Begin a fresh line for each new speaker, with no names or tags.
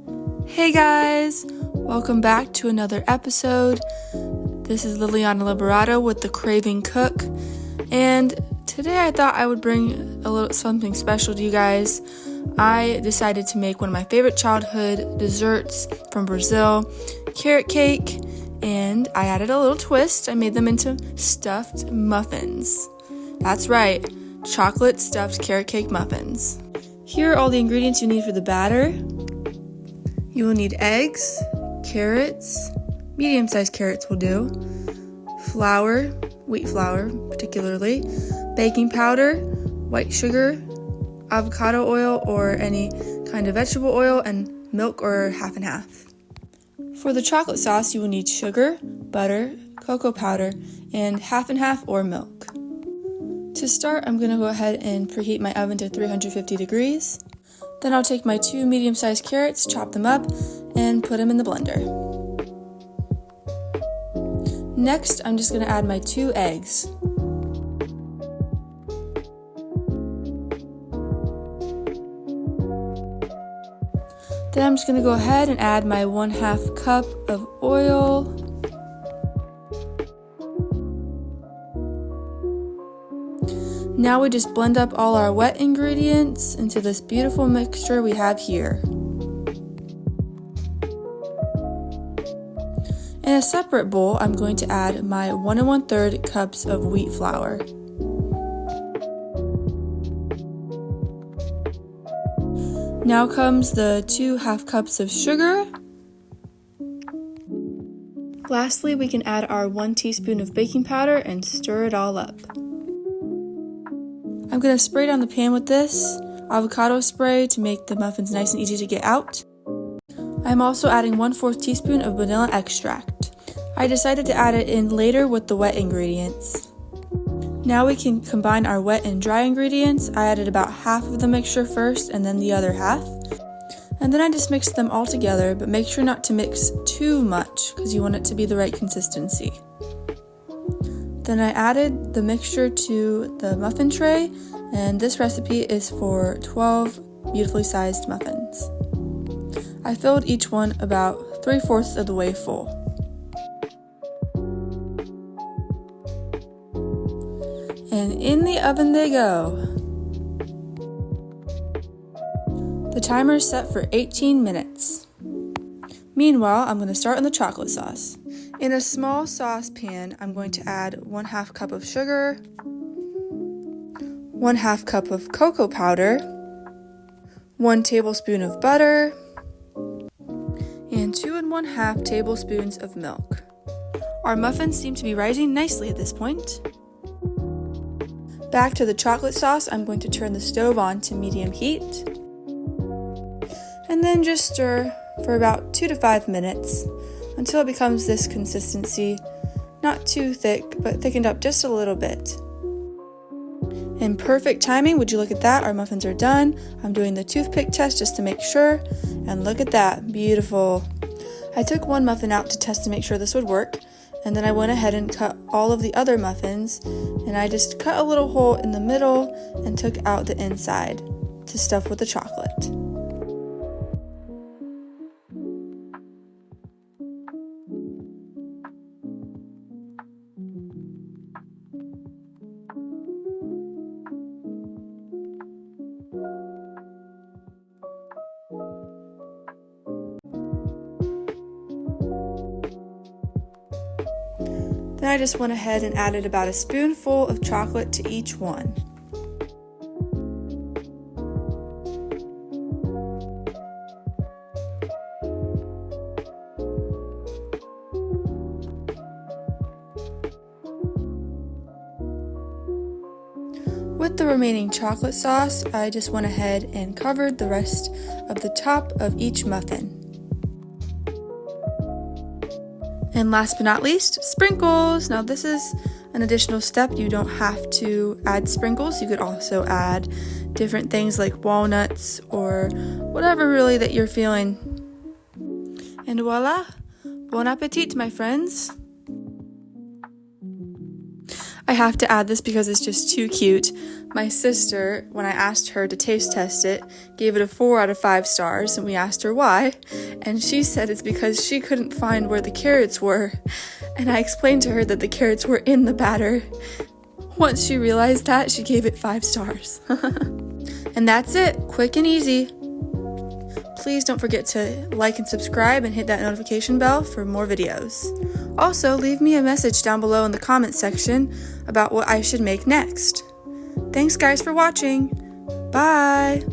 Hey guys, welcome back to another episode. This is Liliana Liberato with The Craving Cook, and today I thought I would bring a little something special to you guys. I decided to make one of my favorite childhood desserts from Brazil, carrot cake, and I added a little twist. I made them into stuffed muffins. That's right, chocolate stuffed carrot cake muffins. Here are all the ingredients you need for the batter. You will need eggs, carrots, medium-sized carrots will do, flour, wheat flour particularly, baking powder, white sugar, avocado oil or any kind of vegetable oil, and milk or half and half. For the chocolate sauce, you will need sugar, butter, cocoa powder, and half and half or milk. To start, I'm going to go ahead and preheat my oven to 350 degrees. Then I'll take my 2 medium-sized carrots, chop them up, and put them in the blender. Next, I'm just going to add my 2 eggs. Then I'm just going to go ahead and add my 1/2 cup of oil. Now we just blend up all our wet ingredients into this beautiful mixture we have here. In a separate bowl, I'm going to add my 1 1/3 cups of wheat flour. Now comes the 2 half cups of sugar. Lastly, we can add our 1 teaspoon of baking powder and stir it all up. I'm going to spray down the pan with this avocado spray to make the muffins nice and easy to get out. I'm also adding 1/4 teaspoon of vanilla extract. I decided to add it in later with the wet ingredients. Now we can combine our wet and dry ingredients. I added about half of the mixture first and then the other half. And then I just mixed them all together, but make sure not to mix too much because you want it to be the right consistency. Then I added the mixture to the muffin tray, and this recipe is for 12 beautifully sized muffins. I filled each one about 3/4 of the way full. And in the oven they go. The timer is set for 18 minutes. Meanwhile, I'm going to start on the chocolate sauce. In a small saucepan, I'm going to add 1/2 cup of sugar, 1/2 cup of cocoa powder, 1 tablespoon of butter, and 2 1/2 tablespoons of milk. Our muffins seem to be rising nicely at this point. Back to the chocolate sauce, I'm going to turn the stove on to medium heat, and then just stir for about 2 to 5 minutes until it becomes this consistency, not too thick, but thickened up just a little bit. In perfect timing, would you look at that, our muffins are done. I'm doing the toothpick test just to make sure, and look at that, beautiful. I took 1 muffin out to test to make sure this would work, and then I went ahead and cut all of the other muffins, and I just cut a little hole in the middle and took out the inside to stuff with the chocolate. Then I just went ahead and added about a spoonful of chocolate to each one. With the remaining chocolate sauce, I just went ahead and covered the rest of the top of each muffin. And last but not least, sprinkles. Now this is an additional step. You don't have to add sprinkles. You could also add different things like walnuts or whatever really that you're feeling. And voila! Bon appetit, my friends! I have to add this because it's just too cute. My sister, when I asked her to taste test it, gave it a 4 out of 5 stars, and we asked her why, and she said it's because she couldn't find where the carrots were, and I explained to her that the carrots were in the batter. Once she realized that, she gave it 5 stars. And that's it, quick and easy. Please don't forget to like and subscribe and hit that notification bell for more videos. Also, leave me a message down below in the comments section about what I should make next. Thanks guys for watching. Bye!